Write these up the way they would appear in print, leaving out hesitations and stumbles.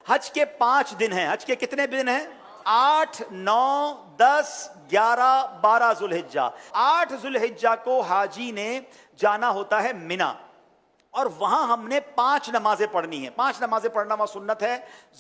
حج کے 5 دن ہیں. حج کے کتنے دن ہیں؟ 8 9 10 11 12 ذوالحجہ. 8 ذوالحجہ کو حاجی نے جانا ہوتا ہے مینا، اور وہاں ہم نے 5 نمازیں پڑھنی ہیں. 5 نمازیں پڑھنا وہاں سنت ہے،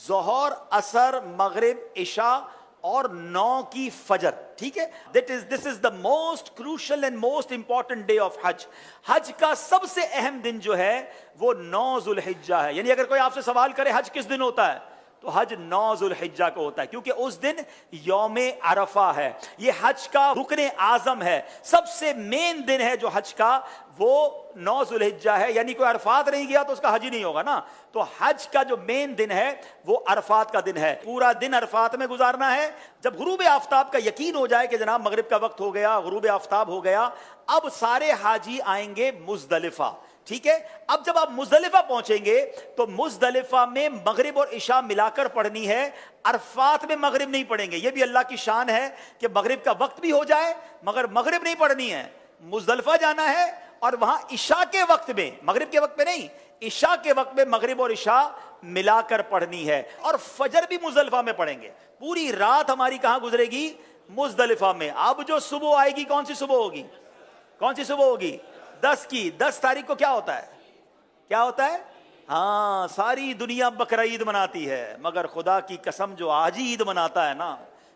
ظہر، عصر، مغرب، عشاء اور 9 کی فجر. ٹھیک ہے، this is the most crucial and most important day of حج. حج کا سب سے اہم دن جو ہے وہ 9 ذوالحجہ ہے. یعنی اگر کوئی آپ سے سوال کرے حج کس دن ہوتا ہے، تو حج 9 ذوالحجہ کو ہوتا ہے، کیونکہ اس دن یوم عرفہ ہے. یہ حج کا رکن اعظم ہے، سب سے مین دن ہے جو حج کا، وہ 9 ذوالحجہ ہے. یعنی کوئی عرفات نہیں گیا تو اس کا حج ہی نہیں ہوگا نا. تو حج کا جو مین دن ہے وہ عرفات کا دن ہے. پورا دن عرفات میں گزارنا ہے. جب غروب آفتاب کا یقین ہو جائے کہ جناب مغرب کا وقت ہو گیا، غروب آفتاب ہو گیا، اب سارے حاجی آئیں گے مزدلفہ. ٹھیک ہے، اب جب آپ مزدلفہ پہنچیں گے تو مزدلفہ میں مغرب اور عشاء ملا کر پڑھنی ہے. عرفات میں مغرب نہیں پڑھیں گے. یہ بھی اللہ کی شان ہے کہ مغرب کا وقت بھی ہو جائے مگر مغرب نہیں پڑھنی ہے. مزدلفہ جانا ہے اور وہاں عشاء کے وقت میں، مغرب کے وقت میں نہیں، عشاء کے وقت میں مغرب اور عشاء ملا کر پڑھنی ہے. اور فجر بھی مزدلفہ میں پڑھیں گے. پوری رات ہماری کہاں گزرے گی؟ مزدلفہ میں. اب جو صبح آئے گی کون سی صبح ہوگی؟ کون سی صبح ہوگی؟ 10 کی. 10 تاریخ کو کیا ہوتا ہے؟ کیا ہوتا ہے؟ ہاں، ساری دنیا بقرعید مناتی ہے مگر خدا کی قسم جو آج ہی عید مناتا ہے نا،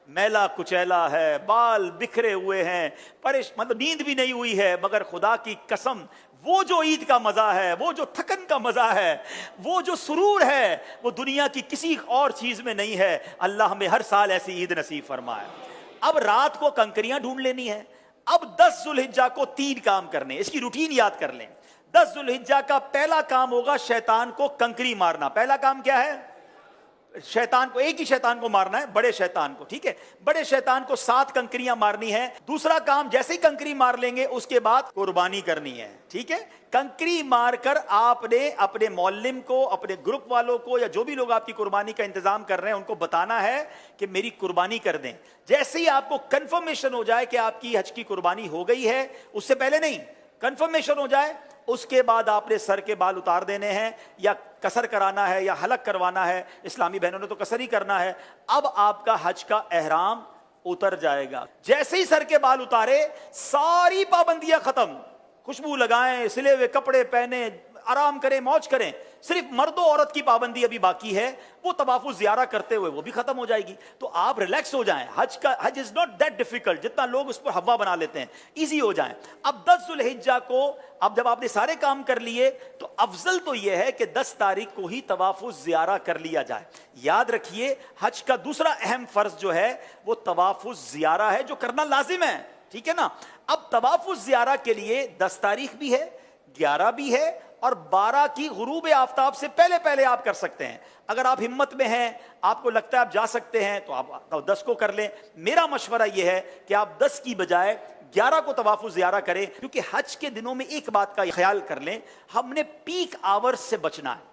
میلا کچیلا ہے، بال بکھرے ہوئے ہیں، مطلب نیند بھی نہیں ہوئی ہے، مگر خدا کی قسم وہ جو عید کا مزہ ہے، وہ جو تھکن کا مزہ ہے، وہ جو سرور ہے، وہ دنیا کی کسی اور چیز میں نہیں ہے. اللہ ہمیں ہر سال ایسی عید نصیب فرمائے. اب رات کو کنکریاں ڈھونڈ لینی ہے. اب 10 ذوالحجہ کو 3 کام کرنے، اس کی روٹین یاد کر لیں. 10 ذوالحجہ کا پہلا کام ہوگا شیطان کو کنکری مارنا. پہلا کام کیا ہے؟ شیطان کو، ایک ہی شیطان کو مارنا ہے، بڑے شیطان کو. ٹھیک ہے، بڑے شیطان کو 7 کنکریاں مارنی ہے. دوسرا کام، جیسے ہی کنکری مار لیں گے اس کے بعد قربانی کرنی ہے. ٹھیک ہے، کنکری مار کر آپ نے اپنے معلم کو، اپنے گروپ والوں کو، یا جو بھی لوگ آپ کی قربانی کا انتظام کر رہے ہیں ان کو بتانا ہے کہ میری قربانی کر دیں. جیسے ہی آپ کو کنفرمیشن ہو جائے کہ آپ کی حج کی قربانی ہو گئی ہے، اس سے پہلے نہیں، کنفرمیشن ہو جائے، اس کے بعد آپ نے سر کے بال اتار دینے ہیں، یا قصر کرانا ہے یا حلق کروانا ہے. اسلامی بہنوں نے تو قصر ہی کرنا ہے. اب آپ کا حج کا احرام اتر جائے گا. جیسے ہی سر کے بال اتارے ساری پابندیاں ختم. خوشبو لگائیں، سلے ہوئے کپڑے پہنے، آرام کریں، موج کریں. صرف مرد و عورت کی پابندی ابھی باقی ہے، وہ طواف الزیارہ کرتے ہوئے وہ بھی ختم ہو جائے گی. تو آپ ریلیکس ہو جائیں. حج از ناٹ دیٹ ڈیفیکلٹ جتنا لوگ اس پر ہوا بنا لیتے ہیں. ایزی ہو جائیں. اب 10 ذوالحجہ کو، اب جب آپ نے سارے کام کر لیے تو افضل تو یہ ہے کہ 10 تاریخ کو ہی طواف الزیارہ کر لیا جائے. یاد رکھیے حج کا دوسرا اہم فرض جو ہے وہ طواف الزیارہ ہے، جو کرنا لازم ہے. ٹھیک ہے نا. اب طواف الزیارہ کے لیے 10 تاریخ بھی ہے، 11 بھی ہے، اور 12 کی غروب آفتاب سے پہلے پہلے آپ کر سکتے ہیں. اگر آپ ہمت میں ہیں، آپ کو لگتا ہے آپ جا سکتے ہیں، تو آپ 10 کو کر لیں. میرا مشورہ یہ ہے کہ آپ 10 کی بجائے 11 کو طواف الزیارہ کریں، کیونکہ حج کے دنوں میں ایک بات کا خیال کر لیں، ہم نے پیک آورز سے بچنا ہے.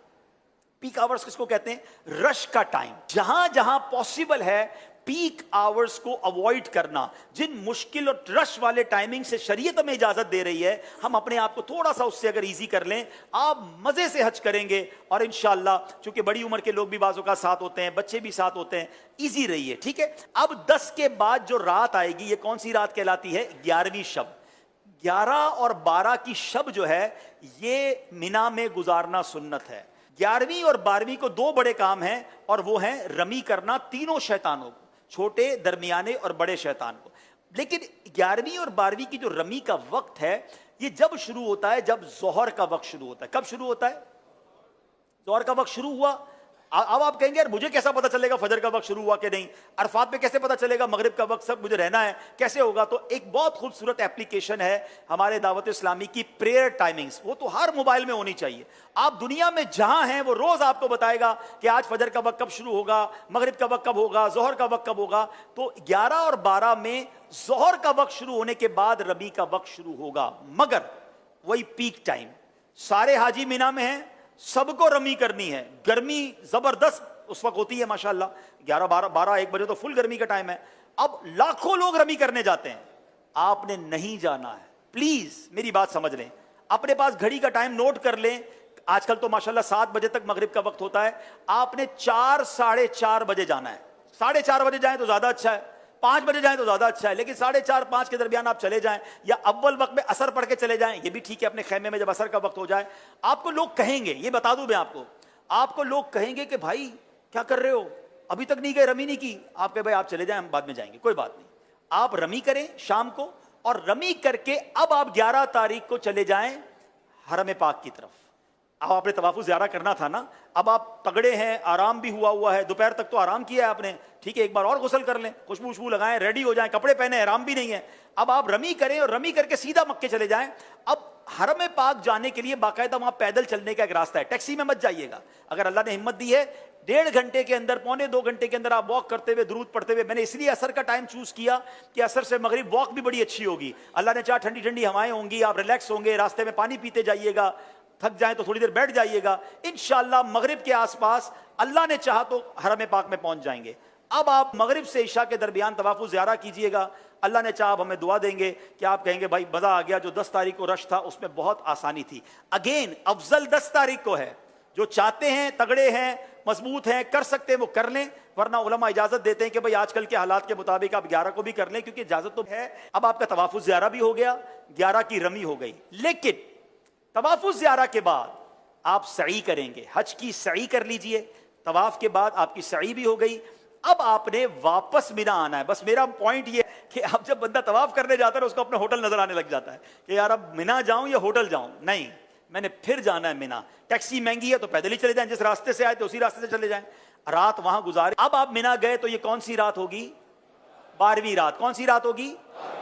پیک آورز کس کو کہتے ہیں؟ رش کا ٹائم. جہاں جہاں پاسبل ہے پیک آورز کو اوائڈ کرنا. جن مشکل اور رش والے ٹائمنگ سے شریعت ہمیں اجازت دے رہی ہے، ہم اپنے آپ کو تھوڑا سا اس سے اگر ایزی کر لیں، آپ مزے سے حج کریں گے. اور انشاءاللہ چونکہ بڑی عمر کے لوگ بھی بعض اوقات ساتھ ہوتے ہیں، بچے بھی ساتھ ہوتے ہیں، ایزی رہیے. ٹھیک ہے. اب 10 کے بعد جو رات آئے گی، یہ کون سی رات کہلاتی ہے؟ 11ویں شب. 11 اور 12 کی شب جو ہے یہ مینا میں گزارنا سنت ہے. 11ویں اور 12ویں کو 2 بڑے کام ہیں، اور وہ ہیں رمی کرنا تینوں شیطانوں کو، چھوٹے، درمیانے اور بڑے شیطان کو. لیکن 11ویں اور 12ویں کی جو رمی کا وقت ہے یہ جب شروع ہوتا ہے؟ جب ظہر کا وقت شروع ہوتا ہے. کب شروع ہوتا ہے؟ ظہر کا وقت شروع ہوا. اب آپ کہیں گے یار مجھے کیسا پتا چلے گا فجر کا وقت شروع ہوا کہ نہیں؟ عرفات میں کیسے پتا چلے گا مغرب کا وقت سب مجھے رہنا ہے کیسے ہوگا؟ تو ایک بہت خوبصورت اپلیکیشن ہے ہمارے دعوت اسلامی کی، پریئر ٹائمنگز. وہ تو ہر موبائل میں ہونی چاہیے. آپ دنیا میں جہاں ہیں وہ روز آپ کو بتائے گا کہ آج فجر کا وقت کب شروع ہوگا، مغرب کا وقت کب ہوگا، ظہر کا وقت کب ہوگا. تو 11 اور 12 میں ظہر کا وقت شروع ہونے کے بعد رمی کا وقت شروع ہوگا. مگر وہی پیک ٹائم، سارے حاجی مینا میں ہیں، سب کو رمی کرنی ہے. گرمی زبردست اس وقت ہوتی ہے ماشاءاللہ، 11 12 1 بجے تو فل گرمی کا ٹائم ہے. اب لاکھوں لوگ رمی کرنے جاتے ہیں. آپ نے نہیں جانا ہے. پلیز میری بات سمجھ لیں، اپنے پاس گھڑی کا ٹائم نوٹ کر لیں. آج کل تو ماشاءاللہ 7 بجے تک مغرب کا وقت ہوتا ہے، آپ نے 4 ساڑھے 4 بجے جانا ہے. 4:30 بجے جائیں تو زیادہ اچھا ہے، 5 بجے جائیں تو زیادہ اچھا ہے، لیکن 4:30 5 کے درمیان آپ چلے جائیں، یا اول وقت میں عصر پڑھ کے چلے جائیں، یہ بھی ٹھیک ہے. اپنے خیمے میں جب عصر کا وقت ہو جائے، آپ کو لوگ کہیں گے، یہ بتا دوں میں آپ کو لوگ کہیں گے کہ بھائی کیا کر رہے ہو، ابھی تک نہیں گئے، رمی نہیں کی. آپ کہ بھائی آپ چلے جائیں، ہم بعد میں جائیں گے، کوئی بات نہیں. آپ رمی کریں شام کو، اور رمی کر کے اب آپ 11 تاریخ کو چلے جائیں حرم پاک کی طرف. اب آپ نے طواف زیارہ کرنا تھا نا، اب آپ تگڑے ہیں، آرام بھی ہوا ہے، دوپہر تک تو آرام کیا ہے آپ نے، ٹھیک ہے، ایک بار اور غسل کر لیں، خوشبو لگائیں، ریڈی ہو جائیں، کپڑے پہنے، آرام بھی نہیں ہے. اب آپ رمی کریں اور رمی کر کے سیدھا مکے چلے جائیں. اب حرم پاک جانے کے لیے باقاعدہ وہاں پیدل چلنے کا ایک راستہ ہے، ٹیکسی میں مت جائیے گا. اگر اللہ نے ہمت دی ہے 1.5 گھنٹے کے اندر، 1.25 گھنٹے کے اندر آپ واک کرتے ہوئے، درود پڑھتے ہوئے. میں نے اس لیے عصر کا ٹائم چوز کیا کہ عصر سے مغرب واک بھی بڑی اچھی ہوگی، اللہ نے چاہا ٹھنڈی ٹھنڈی ہوائیں ہوں گی، آپ ریلیکس ہوں گے، راستے میں پانی پیتے جائیے گا، تھک جائیں تو تھوڑی دیر بیٹھ جائیے گا، انشاءاللہ مغرب کے آس پاس اللہ نے چاہا تو حرم پاک میں پہنچ جائیں گے. اب آپ مغرب سے عشاء کے درمیان طواف زیارہ کیجئے گا، اللہ نے چاہا ہمیں دعا دیں گے کہ آپ کہیں گے بھائی مزہ آ گیا، جو 10 تاریخ کو رش تھا اس میں بہت آسانی تھی. اگین افضل 10 تاریخ کو ہے، جو چاہتے ہیں، تگڑے ہیں، مضبوط ہیں، کر سکتے ہیں وہ کر لیں، ورنہ علماء اجازت دیتے ہیں کہ بھئی آج کل کے حالات کے مطابق آپ 11 کو بھی کر لیں، کیونکہ اجازت تو ہے. اب آپ کا طواف زیارہ بھی ہو گیا، 11 کی رمی ہو گئی. لیکن طواف زیارہ کے بعد آپ سعی کریں گے، حج کی سعی کر لیجئے، طواف کے بعد آپ کی سعی بھی ہو گئی. اب آپ نے واپس مینا آنا ہے. بس میرا پوائنٹ یہ ہے کہ اب جب بندہ طواف کرنے جاتا ہے اس کو اپنا ہوٹل نظر آنے لگ جاتا ہے کہ یار اب مینا جاؤں یا ہوٹل جاؤں. نہیں، میں نے پھر جانا ہے مینا. ٹیکسی مہنگی ہے تو پیدل ہی چلے جائیں، جس راستے سے آئے تو اسی راستے سے چلے جائیں، رات وہاں گزارے. اب آپ مینا گئے تو یہ کون سی رات ہوگی؟ 12ویں رات. کون سی رات ہوگی؟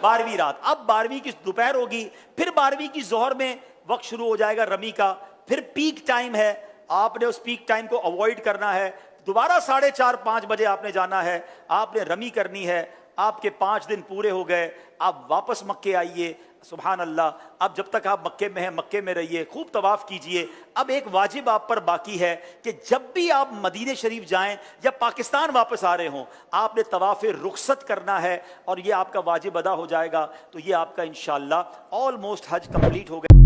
12ویں رات. اب 12ویں کی دوپہر ہوگی، پھر 12ویں کی ظہر میں وقت شروع ہو جائے گا رمی کا. پھر پیک ٹائم ہے، آپ نے اس پیک ٹائم کو اوائڈ کرنا ہے. دوبارہ 4:30 5 بجے آپ نے جانا ہے، آپ نے رمی کرنی ہے. آپ کے 5 دن پورے ہو گئے، آپ واپس مکے آئیے. سبحان اللہ. اب جب تک آپ مکے میں ہیں مکے میں رہیے، خوب طواف کیجئے. اب ایک واجب آپ پر باقی ہے کہ جب بھی آپ مدینہ شریف جائیں یا پاکستان واپس آ رہے ہوں، آپ نے طواف رخصت کرنا ہے، اور یہ آپ کا واجب ادا ہو جائے گا. تو یہ آپ کا انشاءاللہ آلموسٹ حج کمپلیٹ ہو گیا.